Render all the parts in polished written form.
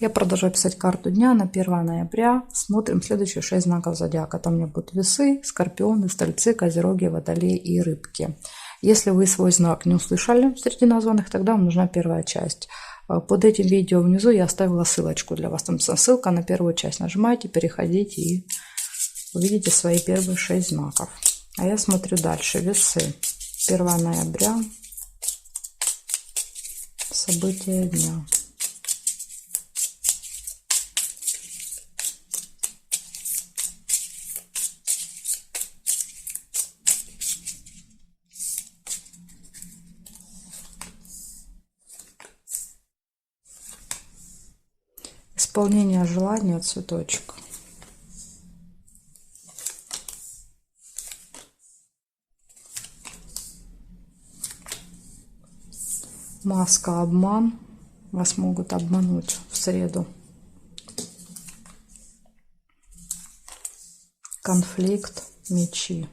Я продолжаю писать карту дня на 1 ноября. Смотрим следующие 6 знаков зодиака. Там у меня будут весы, скорпионы, стрельцы, козероги, водолеи и рыбки. Если вы свой знак не услышали среди названных, тогда вам нужна первая часть. Под этим видео внизу я оставила ссылочку для вас. Там ссылка на первую часть. Нажимаете, переходите и увидите свои первые 6 знаков. А я смотрю дальше. Весы. 1 ноября. События дня. Исполнение желания, цветочек. Маска, обман. Вас могут обмануть в среду. Конфликт, мечи.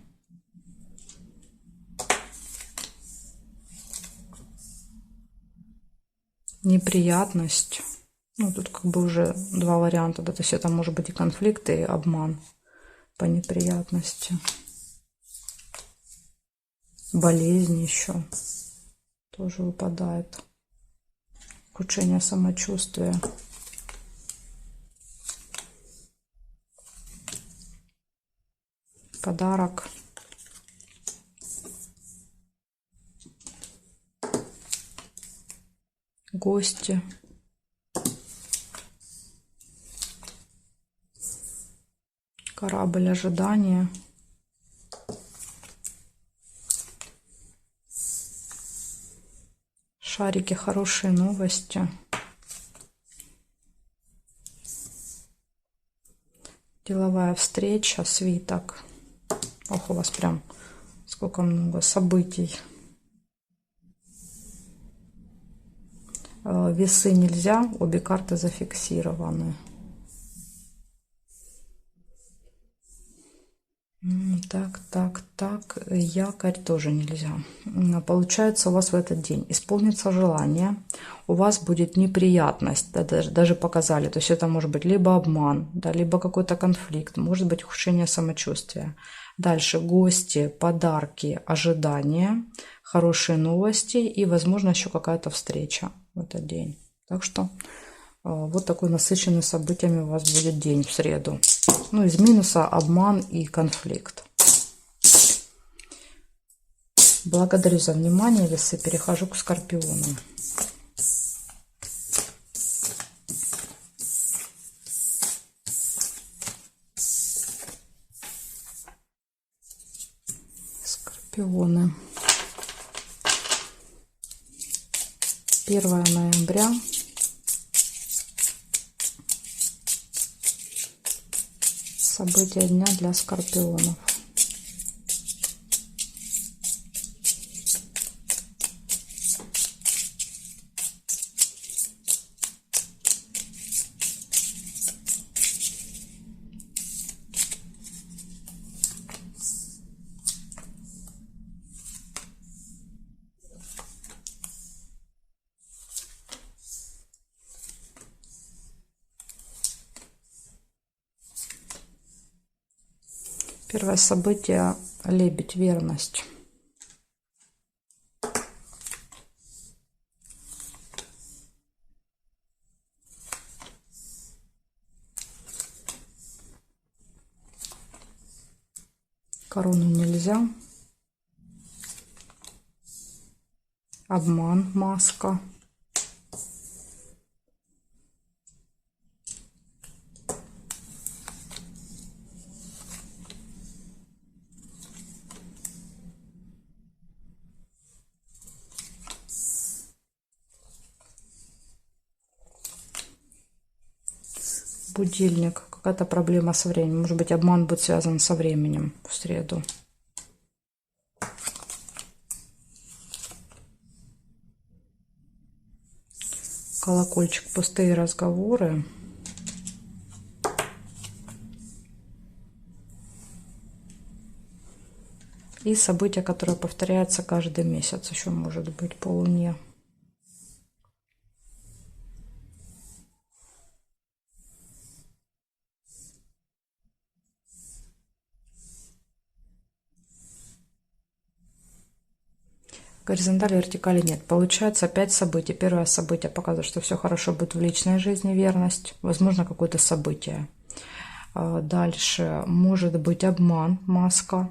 Неприятность. Ну, тут как бы уже два варианта. То есть это может быть и конфликт, и обман по неприятности. Болезнь еще тоже выпадает. Ухудшение самочувствия. Подарок. Гости. Корабль ожидания. Шарики, хорошие новости. Деловая встреча, свиток. Ох, у вас прям сколько много событий. Весы нельзя, обе карты зафиксированы. Так, якорь тоже нельзя. Получается, у вас в этот день исполнится желание, у вас будет неприятность, да, даже показали, то есть это может быть либо обман, да, либо какой-то конфликт, может быть ухудшение самочувствия. Дальше гости, подарки, ожидания, хорошие новости и, возможно, еще какая-то встреча в этот день. Так что вот такой насыщенный событиями у вас будет день в среду. Ну, из минуса обман и конфликт. Благодарю за внимание, весы. Перехожу к скорпионам. Скорпионы. 1 ноября. События дня для скорпионов. Первое событие — лебедь, верность. Корону нельзя. Обман, маска. Будильник. Какая-то проблема со временем. Может быть, обман будет связан со временем в среду. Колокольчик. Пустые разговоры. И события, которые повторяются каждый месяц. Еще может быть по Луне. Горизонтали, вертикали нет. Получается 5 событий. Первое событие показывает, что все хорошо будет в личной жизни, верность. Возможно, какое-то событие. Дальше может быть обман, маска.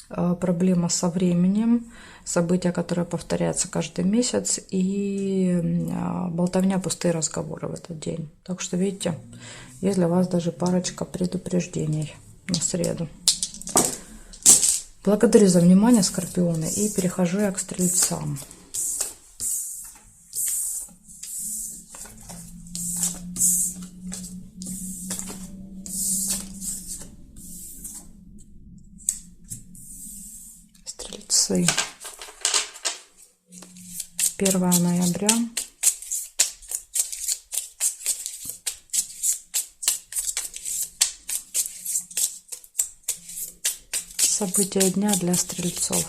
Проблема со временем. События, которые повторяются каждый месяц. И болтовня, пустые разговоры в этот день. Так что, видите, есть для вас даже парочка предупреждений на среду. Благодарю за внимание, скорпионы, и перехожу я к стрельцам. Стрельцы. 1 ноября. События дня для стрельцов.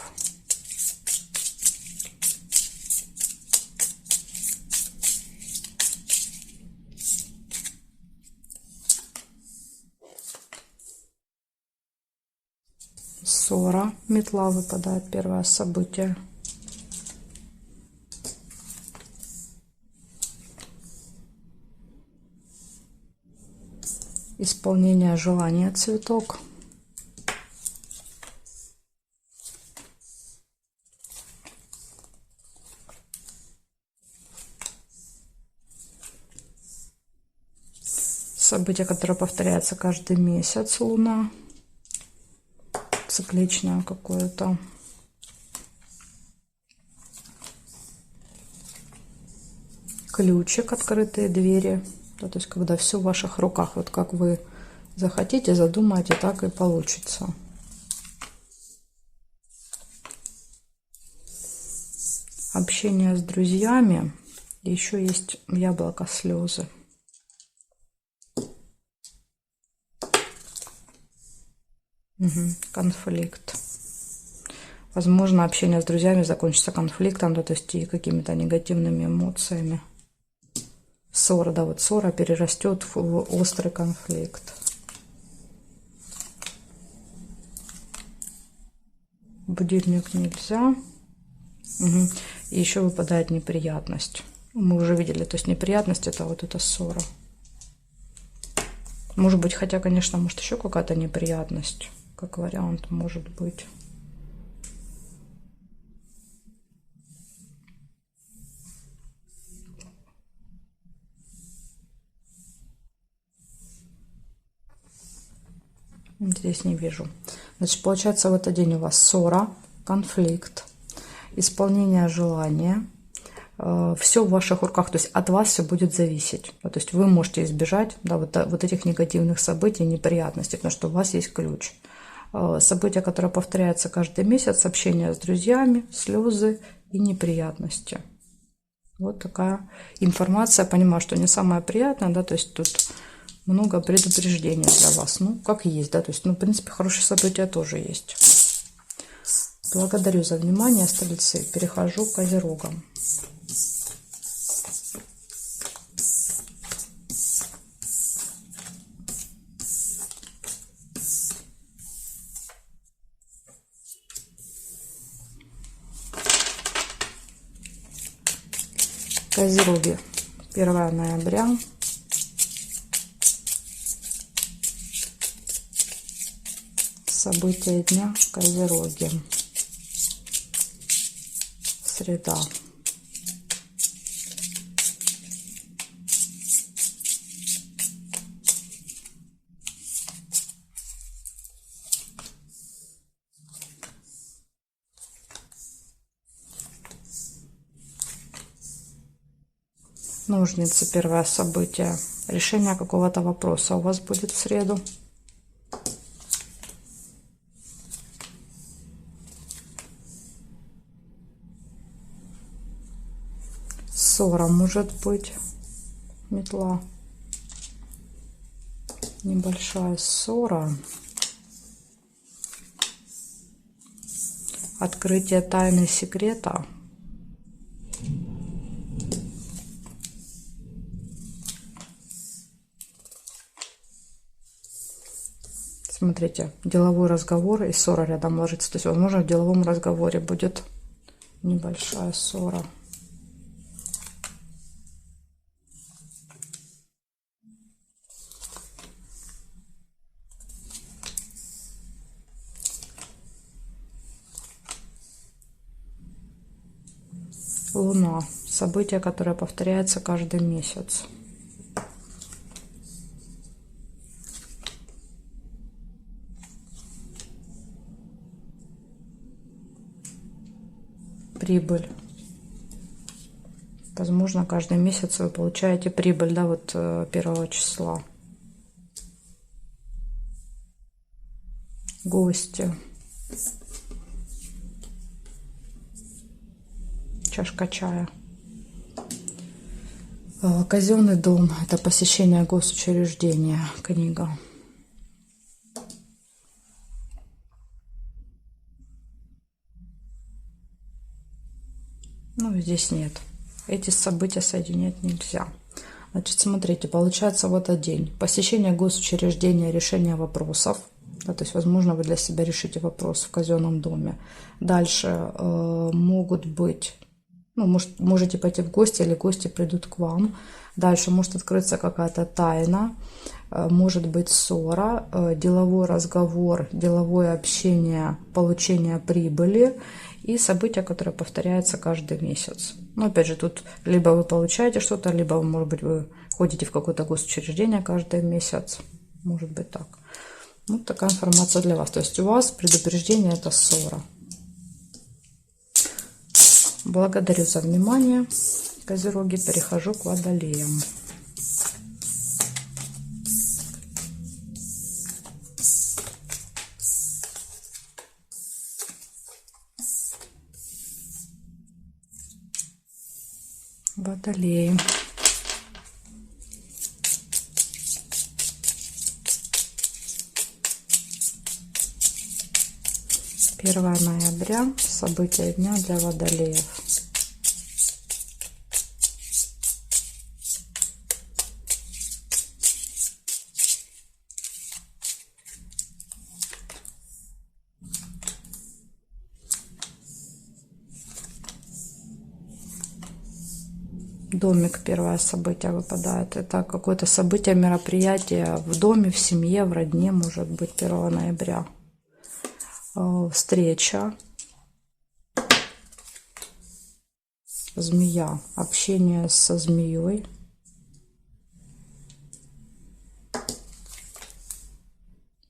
Ссора. Метла выпадает, первое событие. Исполнение желания, цветок. Событие, которое повторяется каждый месяц, луна. Цикличное какое-то. Ключик, открытые двери. То есть, когда все в ваших руках. Вот как вы захотите, задумаете, так и получится. Общение с друзьями. Еще есть яблоко, слезы. Конфликт. Возможно, общение с друзьями закончится конфликтом, да, то есть и какими-то негативными эмоциями. Ссора, да, вот ссора перерастет в острый конфликт. Будильник нельзя. И еще выпадает неприятность. Мы уже видели, то есть неприятность — это вот эта ссора. Может быть, хотя, конечно, может еще какая-то неприятность. Как вариант, может быть. Здесь не вижу. Значит, получается, в этот день у вас ссора, конфликт, исполнение желания. Все в ваших руках, то есть от вас все будет зависеть. То есть вы можете избежать, да, вот этих негативных событий, неприятностей, потому что у вас есть ключ. События, которые повторяются каждый месяц, общение с друзьями, слезы и неприятности. Вот такая информация. Понимаю, что не самая приятная, да, то есть тут много предупреждений для вас. Ну, как есть, да, то есть, ну, в принципе, хорошие события тоже есть. Благодарю за внимание, стрельцы. Перехожу к козерогам. Козероги. 1 ноября. События дня. Козероги. Среда. Ножницы. Первое событие. Решение какого-то вопроса у вас будет в среду. Ссора может быть. Метла. Небольшая ссора. Открытие тайны секрета. Смотрите, деловой разговор и ссора рядом ложится. То есть, возможно, в деловом разговоре будет небольшая ссора. Луна. Событие, которое повторяется каждый месяц. Прибыль. Возможно, каждый месяц вы получаете прибыль, да, вот 1 числа. Гости. Чашка чая. Казенный дом. Это посещение госучреждения. Книга. Ну, здесь нет. Эти события соединять нельзя. Значит, смотрите, получается в этот день посещение госучреждения, решение вопросов. Да, то есть, возможно, вы для себя решите вопрос в казенном доме. Дальше могут быть, ну, можете пойти в гости, или гости придут к вам. Дальше может открыться какая-то тайна, может быть ссора, деловой разговор, деловое общение, получение прибыли и события, которые повторяются каждый месяц. Но опять же, тут либо вы получаете что-то, либо, может быть, вы ходите в какое-то госучреждение каждый месяц. Может быть так. Вот такая информация для вас. То есть у вас предупреждение — это ссора. Благодарю за внимание, Козероги. Перехожу к Водолеям. Водолеи. Первое ноября. События дня для Водолеев. Домик, первое событие выпадает. Это какое-то событие, мероприятие в доме, в семье, в родне, может быть, 1 ноября. Встреча. Змея. Общение со змеей.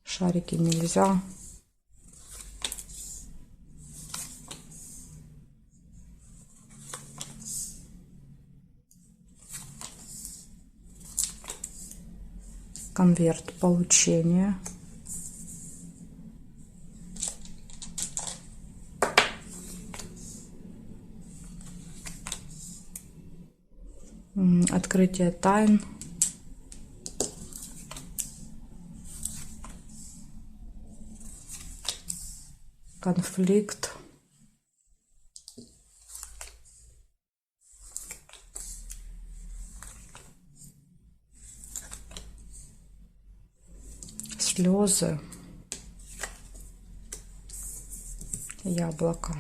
Шарики нельзя. Конверт. Получение. Открытие тайн. Конфликт. Слезы. Яблоко.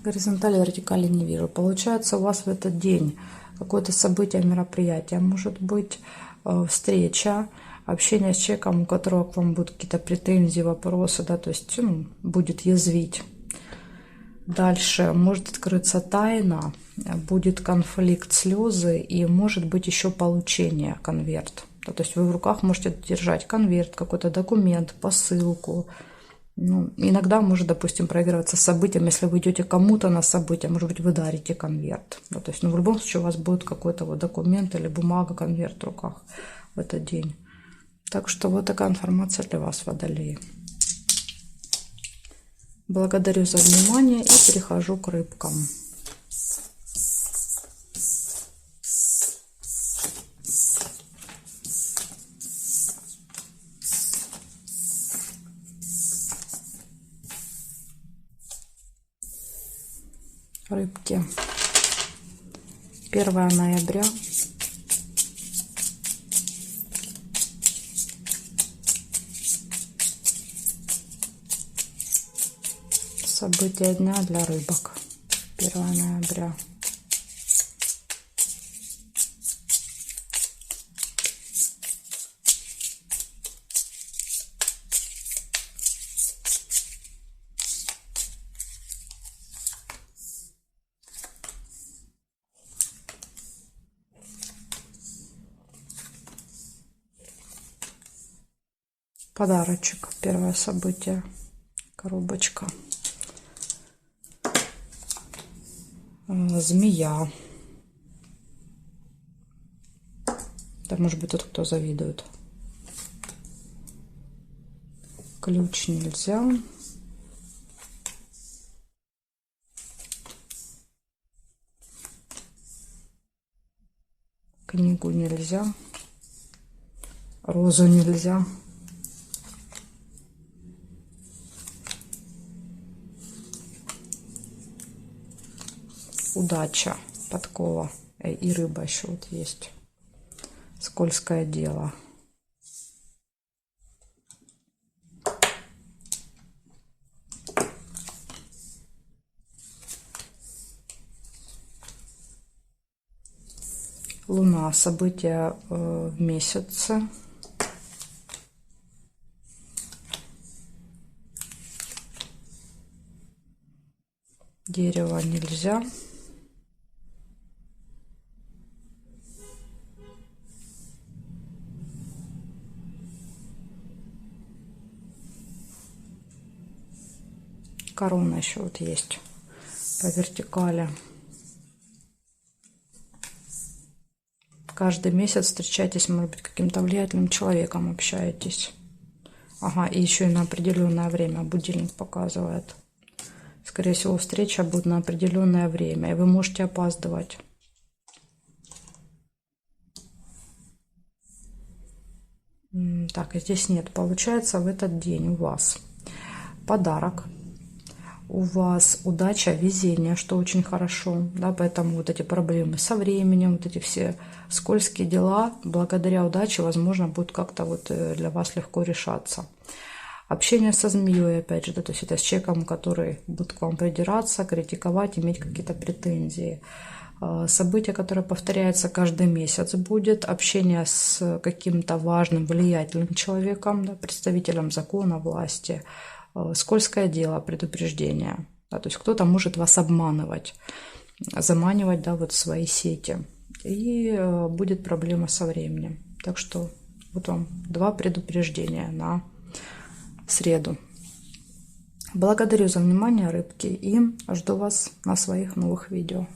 Горизонтали, вертикали не вижу. Получается, у вас в этот день какое-то событие, мероприятие. Может быть встреча, общение с человеком, у которого к вам будут какие-то претензии, вопросы, да, то есть будет язвить. Дальше может открыться тайна, будет конфликт, слезы и может быть еще получение, конверт. Да, то есть вы в руках можете держать конверт, какой-то документ, посылку. Ну, иногда может, допустим, проигрываться событием, если вы идете кому-то на событие, может быть, вы дарите конверт. Да, то есть, в любом случае у вас будет какой-то вот документ или бумага, конверт в руках в этот день. Так что вот такая информация для вас, Водолеи. Благодарю за внимание и перехожу к рыбкам. Рыбки. 1 ноября. События дня для рыбок. 1 ноября. Подарочек. Первое событие. Коробочка. Змея. Да, может быть, тот, кто завидует. Ключ нельзя. Книгу нельзя. Розу нельзя. Удача, подкова. И рыба еще вот есть. Скользкое дело. Луна. События в месяце. Дерево нельзя. Корона еще вот есть по вертикали. Каждый месяц встречаетесь, может быть, каким-то влиятельным человеком общаетесь. Ага, и еще и на определенное время будильник показывает. Скорее всего, встреча будет на определенное время, и вы можете опаздывать. Так, и здесь нет. Получается, в этот день у вас подарок. У вас удача, везение, что очень хорошо, да, поэтому вот эти проблемы со временем, вот эти все скользкие дела, благодаря удаче, возможно, будут как-то вот для вас легко решаться. Общение со змеей, опять же, да, то есть это с человеком, который будет к вам придираться, критиковать, иметь какие-то претензии. Событие, которое повторяется каждый месяц, будет общение с каким-то важным, влиятельным человеком, да, представителем закона, власти. Скользкое дело, предупреждение. Да, то есть кто-то может вас обманывать, заманивать, да, вот в свои сети. И будет проблема со временем. Так что вот вам 2 предупреждения на среду. Благодарю за внимание, рыбки, и жду вас на своих новых видео.